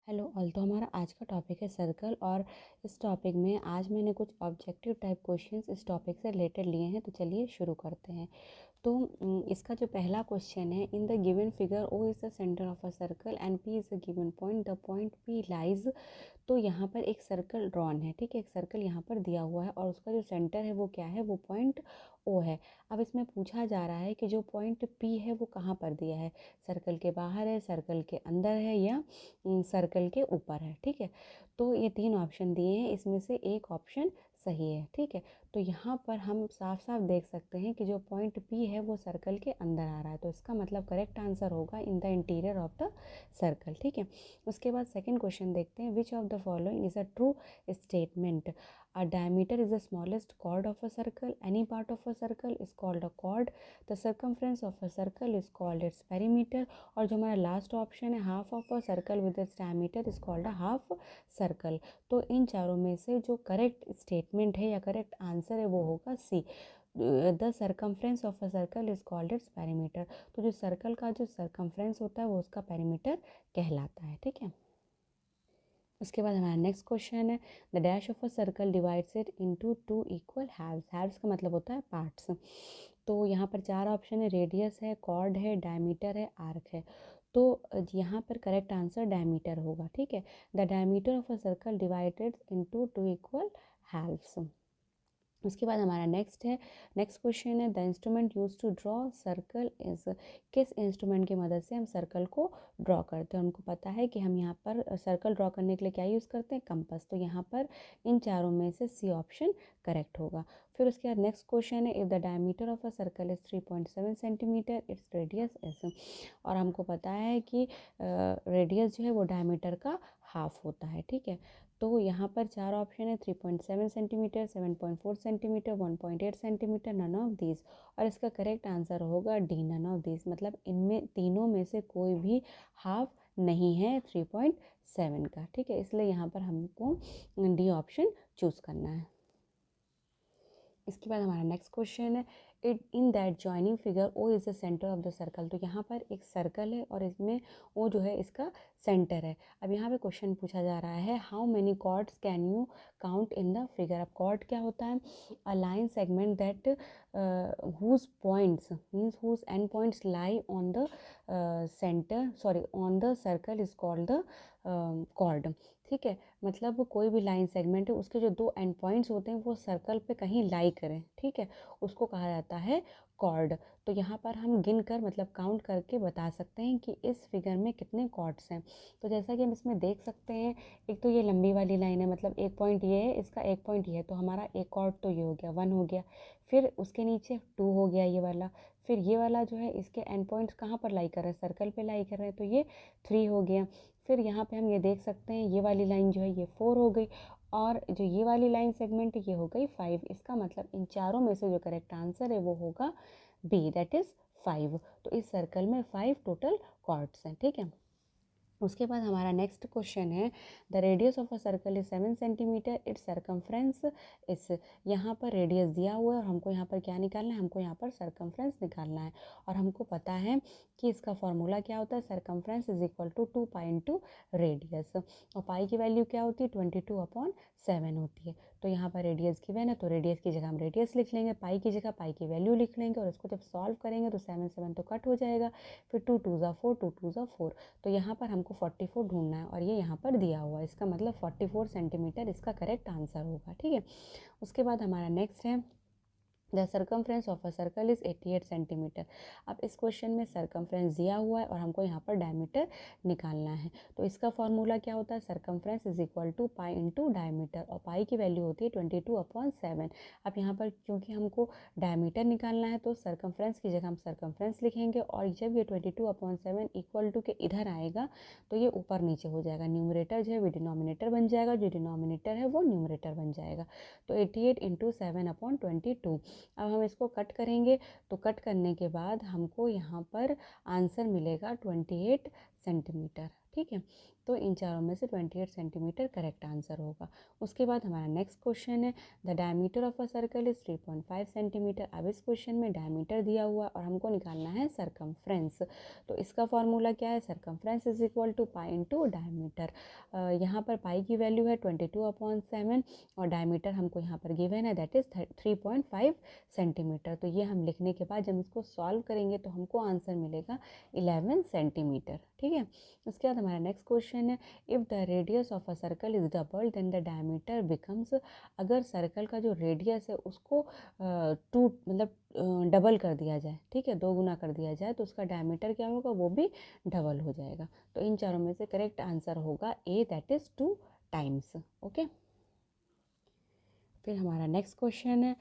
Hello all. तो हमारा आज का टॉपिक है सर्कल, और इस टॉपिक में आज मैंने कुछ ऑब्जेक्टिव टाइप क्वेश्चंस इस टॉपिक से रिलेटेड लिए हैं। तो चलिए शुरू करते हैं। तो इसका जो पहला क्वेश्चन है, in the given figure O is the centre of a circle and P is the given point, the point P lies. तो यहाँ पर एक सर्कल ड्रॉन है, ठीक है, एक सर्कल यहाँ पर दिया हुआ है और उसका जो सेंटर है वो क्या है, वो पॉइंट ओ है। अब इसमें पूछा जा रहा है कि जो पॉइंट पी है वो कहाँ पर दिया है, सर्कल के बाहर है, सर्कल के अंदर है, या सर्कल के ऊपर है, ठीक है। तो ये तीन ऑप्शन दिए हैं, इसमें से एक ऑप्शन सही है, ठीक है। तो यहाँ पर हम साफ साफ देख सकते हैं कि जो पॉइंट पी है वो सर्कल के अंदर आ रहा है, तो इसका मतलब करेक्ट आंसर होगा in the interior of the circle, ठीक है। उसके बाद सेकंड क्वेश्चन देखते हैं, विच of the following is a true statement. A diameter is the smallest chord of a circle. Any part of a circle is called a chord. The circumference of a circle is called its perimeter. और जो हमारा last option है, half of a circle with its diameter is called a half circle. तो इन चारों में से जो correct statement है या करेक्ट आंसर है वो होगा C, the circumference of a circle is called its perimeter. तो जो सर्कल का जो सर्कमफ्रेंस होता है वो उसका पेरीमीटर कहलाता है, ठीक है। उसके बाद हमारा नेक्स्ट क्वेश्चन है, the dash of a circle divides it into two equal halves. Halves का मतलब होता है पार्ट्स। तो यहाँ पर चार ऑप्शन है, रेडियस है, कॉर्ड है, डायमीटर है, आर्क है। तो यहाँ पर करेक्ट आंसर डायमीटर होगा, ठीक है। The diameter of a circle divided into two equal halves. उसके बाद हमारा नेक्स्ट क्वेश्चन है, the instrument use to draw circle is. किस इंस्ट्रूमेंट की मदद से हम सर्कल को ड्रॉ करते हैं। हमको पता है कि हम यहाँ पर सर्कल ड्रॉ करने के लिए क्या यूज़ करते हैं, कंपास। तो यहाँ पर इन चारों में से सी ऑप्शन करेक्ट होगा। फिर उसके बाद नेक्स्ट क्वेश्चन है, if the diameter of a circle is 3.7 centimetre, its radius is. और हमको पता है कि रेडियस जो है वो डायमीटर का हाफ होता है, ठीक है। तो यहाँ पर चार ऑप्शन है, 3.7 centimetre, 7.4 centimetre, 1.8 centimetre, none of these. और इसका करेक्ट आंसर होगा डी, नन ऑफ दीज। मतलब इनमें तीनों में से कोई भी हाफ नहीं है 3.7 का, ठीक है। इसलिए यहाँ पर हमको डी ऑप्शन चूज़ करना है। इसके बाद हमारा नेक्स्ट क्वेश्चन है, it in that joining figure O is the centre of the circle. तो यहाँ पर एक सर्कल है और इसमें ओ जो है इसका सेंटर है। अब यहाँ पे क्वेश्चन पूछा जा रहा है, how many chords can you count in the figure. अब कॉर्ड क्या होता है, a line segment that whose points means whose end points lie on the centre, sorry on the circle is called the chord, ठीक है। मतलब कोई भी line segment है, उसके जो दो एंड पॉइंट्स होते हैं वो सर्कल पे कहीं लाई करें, ठीक है, उसको कहा जाता है कॉर्ड। तो यहाँ पर हम गिन कर मतलब काउंट करके बता सकते हैं कि इस फिगर में कितने कॉर्ड्स हैं। तो जैसा कि हम इसमें देख सकते हैं, एक तो ये लंबी वाली लाइन है, मतलब एक पॉइंट ये है, इसका एक पॉइंट ये है, तो हमारा एक कॉर्ड तो ये हो गया, 1 हो गया। फिर उसके नीचे 2 हो गया ये वाला। फिर ये वाला जो है इसके एंड पॉइंट्स कहाँ पर लाई कर रहे हैं, सर्कल पे लाई कर रहे हैं, तो ये 3 हो गया। फिर यहाँ पे हम ये देख सकते हैं, ये वाली लाइन जो है ये 4 हो गई, और जो ये वाली लाइन सेगमेंट ये हो गई 5। इसका मतलब इन चारों में से जो करेक्ट आंसर है वो होगा बी, दैट इज़ 5। तो इस सर्कल में 5 टोटल कॉर्ड्स हैं, ठीक है। उसके बाद हमारा नेक्स्ट क्वेश्चन है, the radius of a circle is 7 centimetre, it's circumference इस। यहाँ पर रेडियस दिया हुआ है और हमको यहाँ पर क्या निकालना है, हमको यहाँ पर सर्कमफ्रेंस निकालना है। और हमको पता है कि इसका फॉर्मूला क्या होता है, circumference is equal to 2 pi into radius. और पाई की वैल्यू क्या होती है, 22/7 होती है। तो यहाँ पर रेडियस गिवन है तो रेडियस की जगह हम रेडियस लिख लेंगे, पाई की जगह पाई की वैल्यू लिख लेंगे, और इसको जब सॉल्व करेंगे तो 7 7 तो कट हो जाएगा। फिर 2 2 ज़ा 4, 2 2 ज़ा 4। तो यहाँ पर हमको 44 ढूंढना है और ये यहाँ पर दिया हुआ है, इसका मतलब 44 सेंटीमीटर इसका करेक्ट आंसर होगा, ठीक है। उसके बाद हमारा नेक्स्ट है, the circumference of a circle is 88 centimetre. अब इस क्वेश्चन में सर्कमफ्रेंस दिया हुआ है और हमको यहाँ पर डायमीटर निकालना है। तो इसका फॉर्मूला क्या होता है, circumference is equal to pi into diameter, और पाई की वैल्यू होती है 22/7। अब यहाँ पर क्योंकि हमको डायमीटर निकालना है तो सर्कमफ्रेंस की जगह हम सर्कमफ्रेंस लिखेंगे, और जब ये 22/7 इक्वल टू के इधर आएगा तो ये ऊपर नीचे हो जाएगा, न्यूमरेटर जो है वो डिनोमिनेटर बन जाएगा, जो डिनोमिनेटर है वो न्यूमरेटर बन जाएगा। तो 88 इंटू 7/22। अब हम इसको कट करेंगे, तो कट करने के बाद हमको यहाँ पर आंसर मिलेगा 28 सेंटीमीटर, ठीक है। तो इन चारों में से 28 सेंटीमीटर करेक्ट आंसर होगा। उसके बाद हमारा नेक्स्ट क्वेश्चन है the diameter of a circle is 3.5 centimetre. अब इस क्वेश्चन में डायमीटर दिया हुआ और हमको निकालना है सरकमफ्रेंस। तो इसका फॉर्मूला क्या है, circumference is equal to pi into diameter. यहाँ पर पाई की वैल्यू है 22/7 और डायमीटर हमको यहाँ पर गिवन है दैट इज़ 3.5 सेंटीमीटर। तो ये हम लिखने के बाद जब इसको सॉल्व करेंगे तो हमको आंसर मिलेगा 11 सेंटीमीटर। ठीक है। उसके बाद हमारा नेक्स्ट क्वेश्चन है if the radius of a circle is double then the diameter becomes. अगर सर्कल का जो रेडियस है उसको डबल कर दिया जाए, ठीक है, 2 गुना कर दिया जाए, तो उसका डायमीटर क्या होगा, वो भी डबल हो जाएगा। तो इन चारों में से करेक्ट आंसर होगा A that is 2 times. Okay. फिर हमारा नेक्स्ट क्वेश्चन है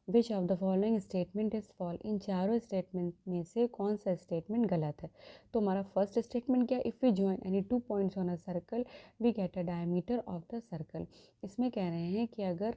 which of the following statement is false. इन चारों स्टेटमेंट में से कौन सा स्टेटमेंट गलत है। तो हमारा फर्स्ट स्टेटमेंट क्या है, if we join any 2 points on a circle we get a diameter of the circle. इसमें कह रहे हैं कि अगर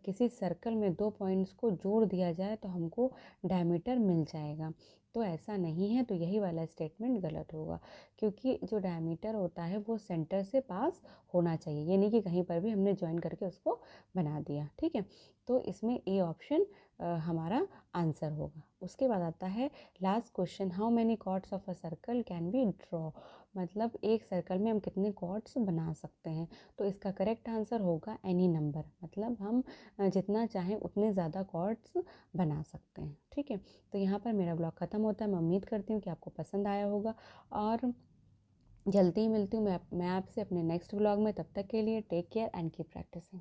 किसी सर्कल में 2 पॉइंट्स को जोड़ दिया जाए तो हमको डायमीटर मिल जाएगा। तो ऐसा नहीं है, तो यही वाला स्टेटमेंट गलत होगा, क्योंकि जो डायमीटर होता है वो सेंटर से पास होना चाहिए, ये नहीं कि कहीं पर भी हमने ज्वाइन करके उसको बना दिया। ठीक है, तो इसमें ए ऑप्शन हमारा आंसर होगा। उसके बाद आता है last question, how many chords of a circle can we draw. मतलब एक सर्कल में हम कितने कॉर्ड्स बना सकते हैं। तो इसका करेक्ट आंसर होगा एनी नंबर, मतलब हम जितना चाहें उतने ज़्यादा कॉर्ड्स बना सकते हैं। ठीक है, तो यहाँ पर मेरा ब्लॉग ख़त्म होता है। मैं उम्मीद करती हूँ कि आपको पसंद आया होगा और जल्दी ही मिलती हूँ मैं आपसे अपने नेक्स्ट ब्लॉग में। तब तक के लिए take care and keep practising.